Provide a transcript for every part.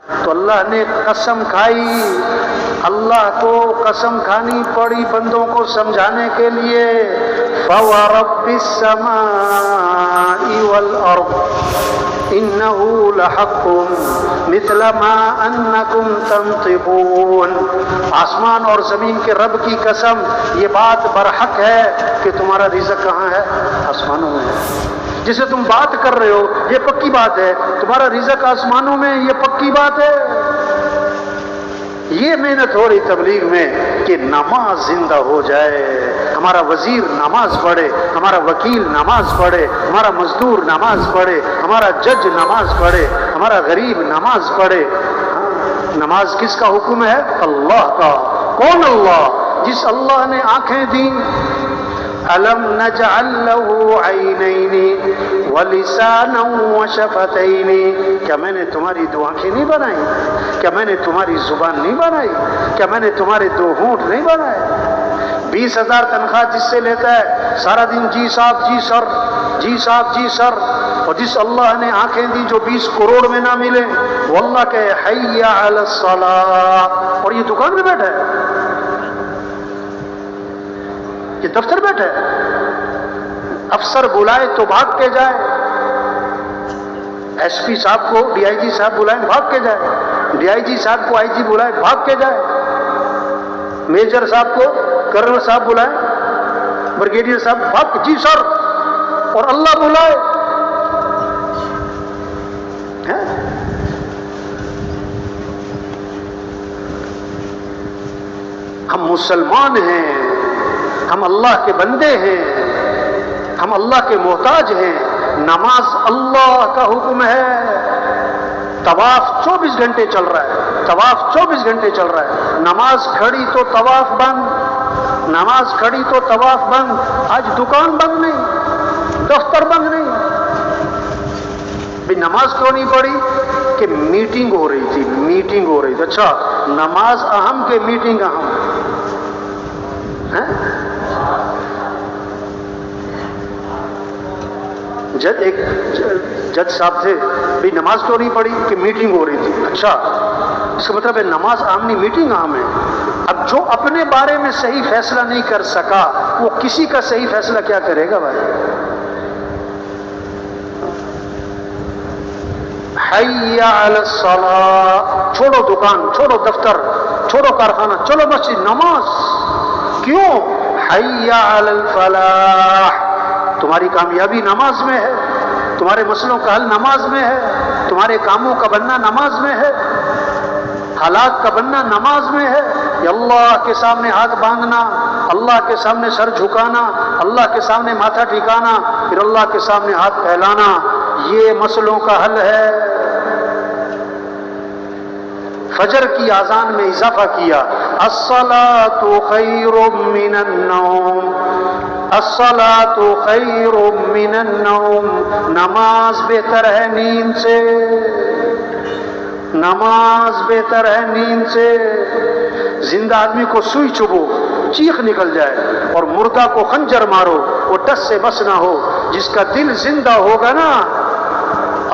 تو اللہ نے قسم کھائی، اللہ کو قسم کھانی پڑی بندوں کو سمجھانے کے لیے، فَوَرَبِّ السَّمَاءِ وَالْأَرْضِ إِنَّهُ لَحَقٌّ مِثْلَ مَا أَنَّكُمْ تَنطِقُونَ، آسمان اور زمین کے رب کی قسم، یہ بات برحق ہے کہ تمہارا رزق کہاں ہے؟ آسمانوں میں ہے۔ جسے تم بات کر رہے ہو یہ پکی بات ہے، تمہارا رزق آسمانوں میں، یہ پکی بات ہے۔ یہ محنت ہو رہی تبلیغ میں کہ نماز زندہ ہو جائے، ہمارا وزیر نماز پڑھے، ہمارا وکیل نماز پڑھے، ہمارا مزدور نماز پڑھے، ہمارا جج نماز پڑھے، ہمارا غریب نماز پڑھے۔ نماز کس کا حکم ہے؟ اللہ کا۔ کون اللہ؟ جس اللہ نے آنکھیں دیں۔ أَلَمْ نَجْعَلْ لَهُ عَيْنَيْنِ وَلِسَانًا وَشَفَتَيْنِ، کیا میں نے تمہاری دو آنکھیں نہیں بنائی؟ کیا میں نے تمہاری زبان نہیں بنائی؟ کیا میں نے تمہارے دو ہونٹ نہیں بنائے؟ 20,000 تنخواہ جس سے لیتا ہے سارا دن جی صاحب جی سر جی صاحب جی سر، اور جس اللہ نے آنکھیں دی جو 20 کروڑ میں نہ ملے، وہ اللہ کہ حی علی الصلاۃ، اور یہ دکان میں بیٹھا ہے، یہ دفتر بیٹھا ہے، افسر بلائے تو بھاگ کے جائے، ایس پی صاحب کو ڈی آئی جی صاحب بلائیں بھاگ کے جائے، ڈی آئی جی صاحب کو آئی جی بلائے بھاگ کے جائے، میجر صاحب کو کرنل صاحب بلائیں، بریگیڈیئر صاحب بھاگ کے جی سر، اور اللہ بلائے۔ ہم مسلمان ہیں، ہم اللہ کے بندے ہیں، ہم اللہ کے محتاج ہیں، نماز اللہ کا حکم ہے۔ طواف 24 گھنٹے چل رہا ہے، طواف 24 گھنٹے چل رہا ہے، نماز کھڑی تو طواف بند، نماز کھڑی تو طواف بند۔ آج دکان بند نہیں، دفتر بند نہیں، بھی نماز کیوں نہیں پڑھی؟ کہ میٹنگ ہو رہی تھی، میٹنگ ہو رہی تھی۔ اچھا، نماز اہم کہ میٹنگ اہم؟ ایک جج صاحب تھے، بھی نماز کیوں نہیں پڑھی؟ کہ میٹنگ ہو رہی تھی۔ اچھا، اس کا مطلب ہے نماز اہم نہیں، میٹنگ اہم ہے۔ اب جو اپنے بارے میں صحیح فیصلہ نہیں کر سکا وہ کسی کا صحیح فیصلہ کیا کرے گا بھائی؟ حی علی الصلاۃ، چھوڑو دکان، چھوڑو دفتر، چھوڑو کارخانہ، چلو مسجد، نماز۔ کیوں؟ حی علی الفلاح، تمہاری کامیابی نماز میں ہے، تمہارے مسئلوں کا حل نماز میں ہے، تمہارے کاموں کا بننا نماز میں ہے، حالات کا بننا نماز میں ہے۔ یہ اللہ کے سامنے ہاتھ باندھنا، اللہ کے سامنے سر جھکانا، اللہ کے سامنے ماتھا ٹھکانا، پھر اللہ کے سامنے ہاتھ پھیلانا، یہ مسئلوں کا حل ہے۔ فجر کی اذان میں اضافہ کیا، الصلاۃ خیر من النوم، الصلاۃ خیر من النوم، نماز بہتر ہے نیند سے، نماز بہتر ہے نیند سے۔ زندہ آدمی کو سوئی چبھو چیخ نکل جائے، اور مردہ کو خنجر مارو وہ ٹس سے بس نہ ہو۔ جس کا دل زندہ ہوگا نا،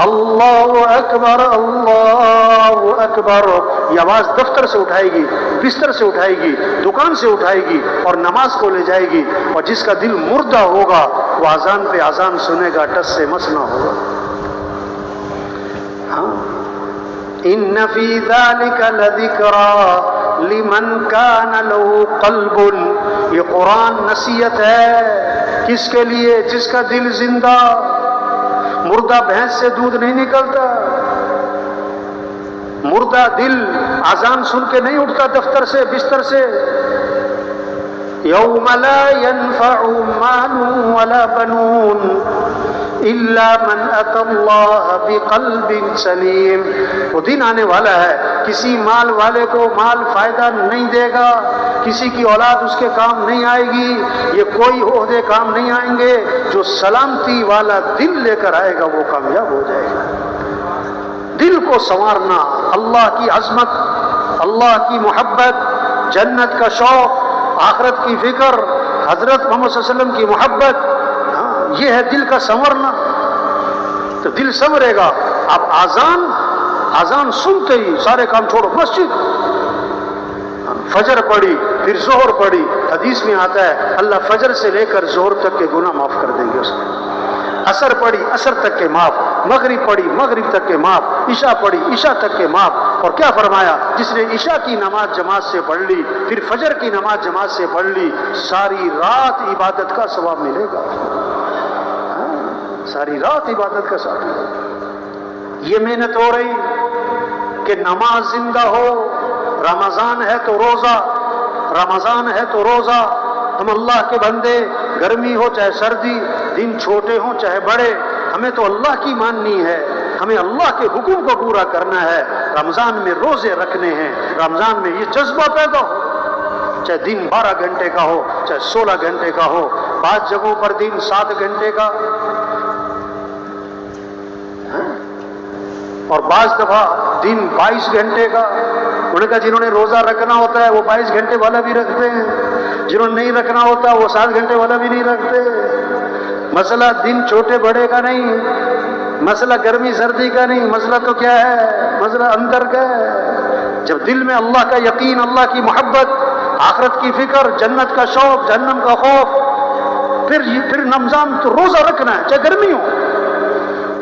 اللہ اکبر اللہ اکبر، یہ آواز دفتر سے اٹھائے گی، بستر سے اٹھائے گی، دکان سے اٹھائے گی اور نماز کو لے جائے گی۔ اور جس کا دل مردہ ہوگا وہ اذان پہ اذان سنے گا، ٹس سے مس نہ ہوگا۔ ہاں، ان فی ذلک لذکری لمن کان لہ قلب، یہ قرآن نصیحت ہے کس کے لیے؟ جس کا دل زندہ۔ مردہ بھینس سے دودھ نہیں نکلتا، مردہ دل اذان سن کے نہیں اٹھتا دفتر سے، بستر سے۔ یوم لا ينفع مال ولا بنون الا من اتى الله بقلب سلیم، وہ دن آنے والا ہے کسی مال والے کو مال فائدہ نہیں دے گا، کسی کی اولاد اس کے کام نہیں آئے گی، یہ کوئی عہدے کام نہیں آئیں گے، جو سلامتی والا دل لے کر آئے گا وہ کامیاب ہو جائے گا۔ دل کو سنوارنا، اللہ کی عظمت، اللہ کی محبت، جنت کا شوق، آخرت کی فکر، حضرت محمد صلی اللہ علیہ وسلم کی محبت، یہ ہے دل کا سنورنا۔ تو دل سنورے گا۔ اب اذان اذان سنتے ہی سارے کام چھوڑو مسجد. فجر پڑھی پھر ظہر پڑھی. حدیث میں آتا ہے اللہ فجر سے لے کر ظہر تک کے گناہ معاف کر دیں گے اس کو. عصر پڑھی عصر تک کے معاف, مغرب پڑھی مغرب تک کے معاف, عشاء پڑھی عشاء تک کے معاف. اور کیا فرمایا, جس نے عشاء کی نماز جماعت سے پڑھ لی پھر فجر کی نماز جماعت سے پڑھ لی, ساری رات عبادت کا ثواب ملے گا. ساری رات عبادت کا ثواب ملے گا. یہ محنت ہو رہی کہ نماز زندہ ہو. رمضان ہے تو روزہ, رمضان ہے تو روزہ. ہم اللہ کے بندے, گرمی ہو چاہے سردی, دن چھوٹے ہوں چاہے بڑے, ہمیں تو اللہ کی ماننی ہے, ہمیں اللہ کے حکم کو پورا کرنا ہے. رمضان میں روزے رکھنے ہیں, رمضان میں یہ جذبہ پیدا ہو. چاہے دن 12 گھنٹے کا ہو چاہے 16 گھنٹے کا ہو. بعض جگہوں پر دن 7 گھنٹے کا اور بعض دفعہ دن 22 گھنٹے کا. انہوں نے کہا جنہوں نے روزہ رکھنا ہوتا ہے وہ 22 گھنٹے والا بھی رکھتے ہیں, جنہوں نے نہیں رکھنا ہوتا وہ 7 گھنٹے والا بھی نہیں رکھتے. مسئلہ دن چھوٹے بڑے کا نہیں, مسئلہ گرمی سردی کا نہیں, مسئلہ تو کیا ہے, مسئلہ اندر کا ہے. جب دل میں اللہ کا یقین, اللہ کی محبت, آخرت کی فکر, جنت کا شوق, جہنم کا خوف, پھر رمضان تو روزہ رکھنا ہے چاہے گرمی ہو.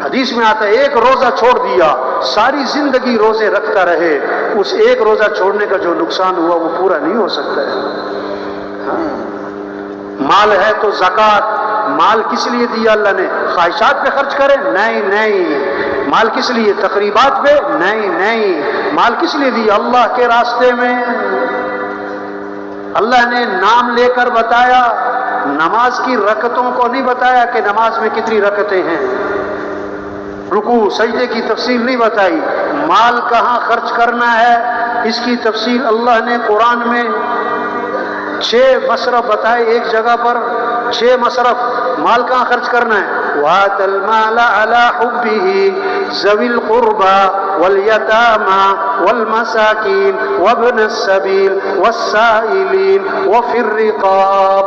حدیث میں آتا ہے ایک روزہ چھوڑ دیا ساری زندگی روزے رکھتا رہے, اس ایک روزہ چھوڑنے کا جو نقصان ہوا وہ پورا نہیں ہو سکتا ہے. مال ہے تو زکوٰۃ, مال کس لیے دیا اللہ نے؟ خواہشات پہ خرچ کرے؟ نہیں نہیں. مال کس لیے؟ تقریبات پہ؟ نہیں نہیں. مال کس لیے دیا؟ اللہ کے راستے میں. اللہ نے نام لے کر بتایا, نماز کی رکعتوں کو نہیں بتایا کہ نماز میں کتنی رکعتیں ہیں, رکوع سجدے کی تفصیل نہیں بتائی. مال کہاں خرچ کرنا ہے اس کی تفصیل اللہ نے قرآن میں 6 مصرف بتائے. ایک جگہ پر 6 مصرف مال کہاں خرچ کرنا ہے. وَآتَ الْمَالَ عَلَى حُبِّهِ ذَوِي الْقُرْبَى وَالْيَتَامَى وَالْمَسَاكِينِ وَابْنَ السَّبِيلِ وَالسَّائِلِينَ وَفِي الرِّقَابِ.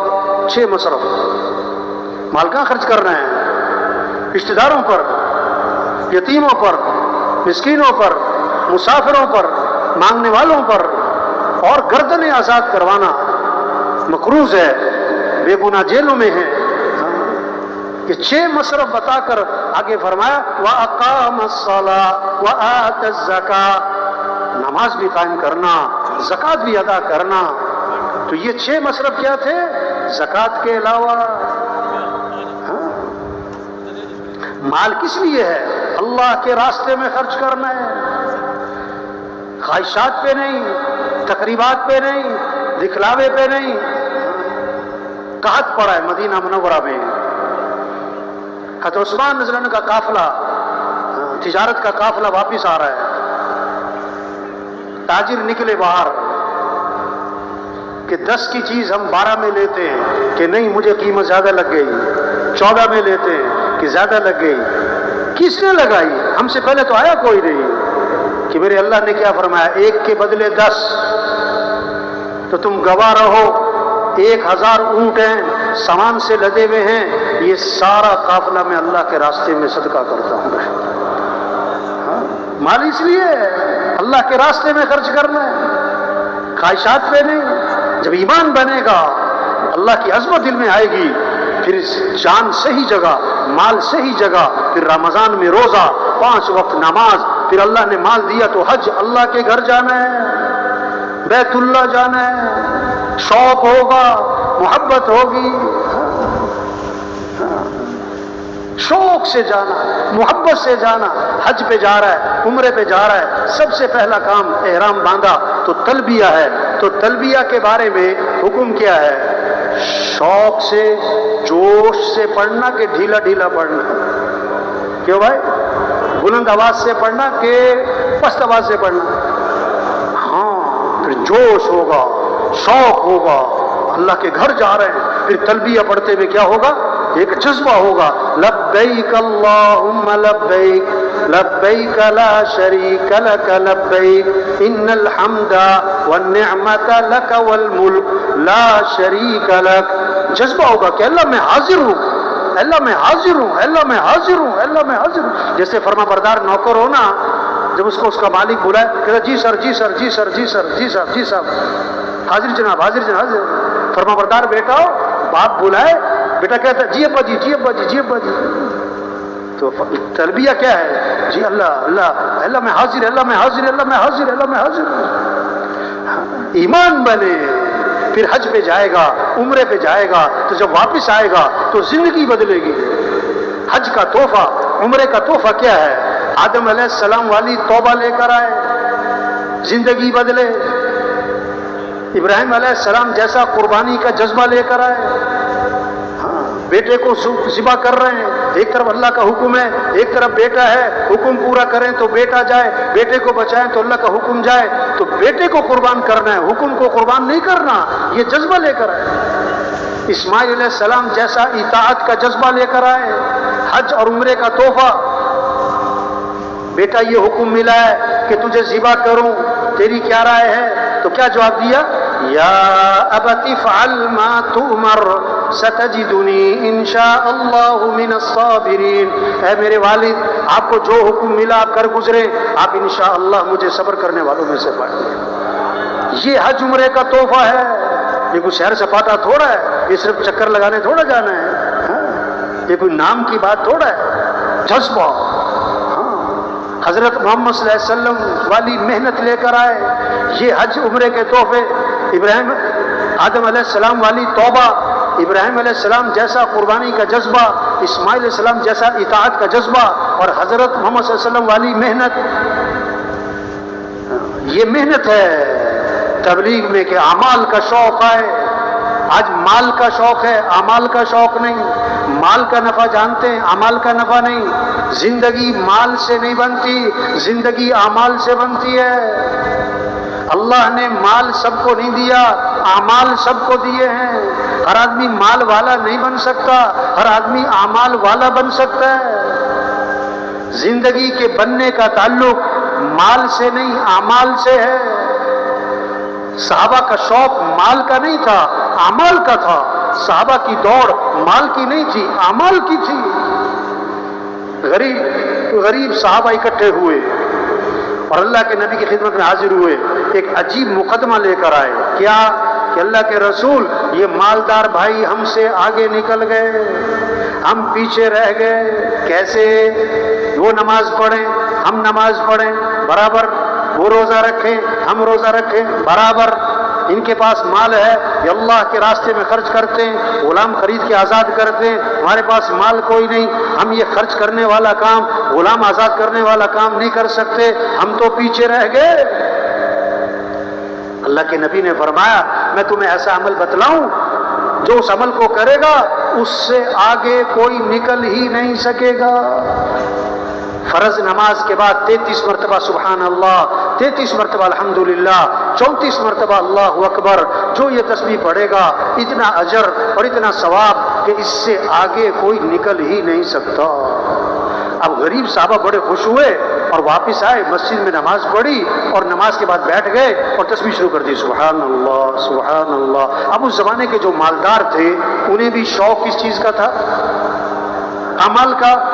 6 مصرف مال کہاں خرچ کرنا ہے؟ رشتہ داروں پر, یتیموں پر, مسکینوں پر, مسافروں پر, مانگنے والوں پر, اور گردنیں آزاد کروانا مقروض ہے, بے گناہ جیلوں میں ہیں. یہ 6 مصرف بتا کر آگے فرمایا وَأَقَامَ الصَّلَاةَ وَآتَ الزَّكَاةَ, نماز بھی قائم کرنا, زکوٰۃ بھی ادا کرنا. تو یہ 6 مصرف کیا تھے زکوٰۃ کے علاوہ؟ مال کس لیے ہے؟ اللہ کے راستے میں خرچ کرنا ہے, خواہشات پہ نہیں, تقریبات پہ نہیں, دکھلاوے پہ نہیں. قحط پڑا ہے مدینہ منورہ میں, حضرت عثمان رضی اللہ عنہ کا قافلہ, تجارت کا قافلہ واپس آ رہا ہے. تاجر نکلے باہر کہ 10 کی چیز ہم 12 میں لیتے ہیں, کہ نہیں مجھے قیمت زیادہ لگ گئی. 14 میں لیتے ہیں کہ زیادہ لگ گئی. کس نے لگائی؟ ہم سے پہلے تو آیا کوئی نہیں. کہ میرے اللہ نے کیا فرمایا, 1 کے بدلے 10. تو تم گواہ رہو 1000 اونٹ ہیں سامان سے لدے ہوئے ہیں, یہ سارا قافلہ میں اللہ کے راستے میں صدقہ کرتا ہوں. مال اس لیے اللہ کے راستے میں خرچ کرنا ہے, خواہشات پہ نہیں. جب ایمان بنے گا, اللہ کی عظمت دل میں آئے گی, پھر جان صحیح جگہ, مال صحیح جگہ, پھر رمضان میں روزہ, 5 وقت نماز, پھر اللہ نے مال دیا تو حج, اللہ کے گھر جانا ہے, بیت اللہ جانا ہے, شوق ہوگا, محبت ہوگی, شوق سے جانا, محبت سے جانا. حج پہ جا رہا ہے, عمرے پہ جا رہا ہے, سب سے پہلا کام احرام باندھا تو تلبیہ ہے. تو تلبیہ کے بارے میں حکم کیا ہے؟ شوق سے, جوش سے پڑھنا کہ ڈھیلا ڈھیلا پڑھنا؟ کیوں بھائی؟ بلند آواز سے پڑھنا کہ پست آواز سے پڑھنا؟ ہاں, پھر جوش ہوگا, شوق ہوگا, اللہ کے گھر جا رہے ہیں. پھر تلبیہ پڑھتے ہوئے کیا ہوگا؟ ایک جذبہ ہوگا, لبیک اللہم لبیک لبیک لا شریک لک لبیک ان الحمد والنعمت لک والملک لا شریک لک. جذبہ ہوگا کہ اللہ میں حاضر ہوں, اللہ میں حاضر ہوں, اللہ میں حاضر ہوں, اللہ میں حاضر ہوں. جیسے فرما بردار نوکر ہو نا, جب اس کو اس کا مالک بلائے کہتا جی سر جی سر جی سر جی سر جی صاحب جی صاحب، حاضر جناب حاضر جناب حاضر۔ فرما بردار بیٹا ہو، باپ بلائے، بیٹا کہتا جی ابا جی جی ابا جی جی ابا جی۔ تو تربیہ کیا ہے؟ جی اللہ اللہ اللہ میں حاضر، اللہ میں حاضر، اللہ میں حاضر، اللہ میں حاضر۔ ایمان بنے، پھر حج پہ جائے گا، عمرے پہ جائے گا، تو جب واپس آئے گا تو زندگی بدلے گی۔ حج کا تحفہ، عمرے کا تحفہ کیا ہے؟ آدم علیہ السلام والی توبہ لے کر آئے، زندگی بدلے۔ ابراہیم علیہ السلام جیسا قربانی کا جذبہ لے کر آئے، بیٹے کو ذبح کر رہے ہیں، ایک طرف اللہ کا حکم ہے، ایک طرف بیٹا ہے، حکم پورا کریں تو بیٹا جائے، بیٹے کو بچائیں تو اللہ کا حکم جائے، تو بیٹے کو قربان کرنا ہے، حکم کو قربان نہیں کرنا، یہ جذبہ لے کر آئے۔ اسماعیل علیہ السلام جیسا اطاعت کا جذبہ لے کر آئے، حج اور عمرے کا تحفہ۔ بیٹا یہ حکم ملا ہے کہ تجھے ذبح کروں، تیری کیا رائے ہے؟ تو کیا جواب دیا؟ یا ابت افعل ما تؤمر ستجدنی انشاء اللہ من الصابرین۔ اے میرے والد، آپ کو جو حکم ملا آپ کر گزرے، آپ انشاءاللہ مجھے صبر کرنے والوں میں سے پائیں گے۔ یہ حج عمرے کا تحفہ ہے، یہ کوئی شہر سپاٹا تھوڑا ہے، یہ صرف چکر لگانے تھوڑا جانا ہے، یہ کوئی نام کی بات تھوڑا ہے، جذبہ۔ حضرت محمد صلی اللہ علیہ وسلم والی محنت لے کر آئے، یہ حج عمرے کے تحفے۔ ابراہیم آدم علیہ السلام والی توبہ، ابراہیم علیہ السلام جیسا قربانی کا جذبہ، اسماعیل علیہ السلام جیسا اطاعت کا جذبہ، اور حضرت محمد صلی اللہ علیہ وسلم والی محنت۔ یہ محنت ہے تبلیغ میں کہ اعمال کا شوق آئے۔ آج مال کا شوق ہے، اعمال کا شوق نہیں۔ مال کا نفع جانتے ہیں، اعمال کا نفع نہیں۔ زندگی مال سے نہیں بنتی، زندگی اعمال سے بنتی ہے۔ اللہ نے مال سب کو نہیں دیا، اعمال سب کو دیے ہیں۔ ہر آدمی مال والا نہیں بن سکتا، ہر آدمی اعمال والا بن سکتا ہے۔ زندگی کے بننے کا تعلق مال سے نہیں، اعمال سے ہے۔ صحابہ کا شوق مال کا نہیں تھا، اعمال کا تھا۔ صحابہ کی دوڑ مال کی نہیں تھی، اعمال کی تھی۔ غریب صحابہ اکٹھے ہوئے اور اللہ کے نبی کی خدمت میں حاضر ہوئے، ایک عجیب مقدمہ لے کر آئے۔ کیا؟ کہ اللہ کے رسول، یہ مالدار بھائی ہم سے آگے نکل گئے، ہم پیچھے رہ گئے۔ کیسے؟ وہ نماز پڑھیں ہم نماز پڑھیں برابر، وہ روزہ رکھیں ہم روزہ رکھیں برابر، ان کے پاس مال ہے، یہ اللہ کے راستے میں خرچ کرتے ہیں، غلام خرید کے آزاد کرتے ہیں۔ ہمارے پاس مال کوئی نہیں، ہم یہ خرچ کرنے والا کام، غلام آزاد کرنے والا کام نہیں کر سکتے، ہم تو پیچھے رہ گئے۔ اللہ کے نبی نے فرمایا میں تمہیں ایسا عمل بتلاؤں جو اس عمل کو کرے گا اس سے آگے کوئی نکل ہی نہیں سکے گا۔ فرض نماز کے بعد 33 مرتبہ سبحان اللہ، 33 مرتبہ الحمدللہ، 34 مرتبہ اللہ اکبر۔ جو یہ تسبیح پڑھے گا اتنا اجر اور اتنا ثواب کہ اس سے آگے کوئی نکل ہی نہیں سکتا۔ اب غریب صحابہ بڑے خوش ہوئے اور واپس آئے، مسجد میں نماز پڑھی اور نماز کے بعد بیٹھ گئے اور تسبیح شروع کر دی، سبحان اللہ سبحان اللہ۔ اب اس زمانے کے جو مالدار تھے انہیں بھی شوق کس چیز کا تھا؟ عمل کا۔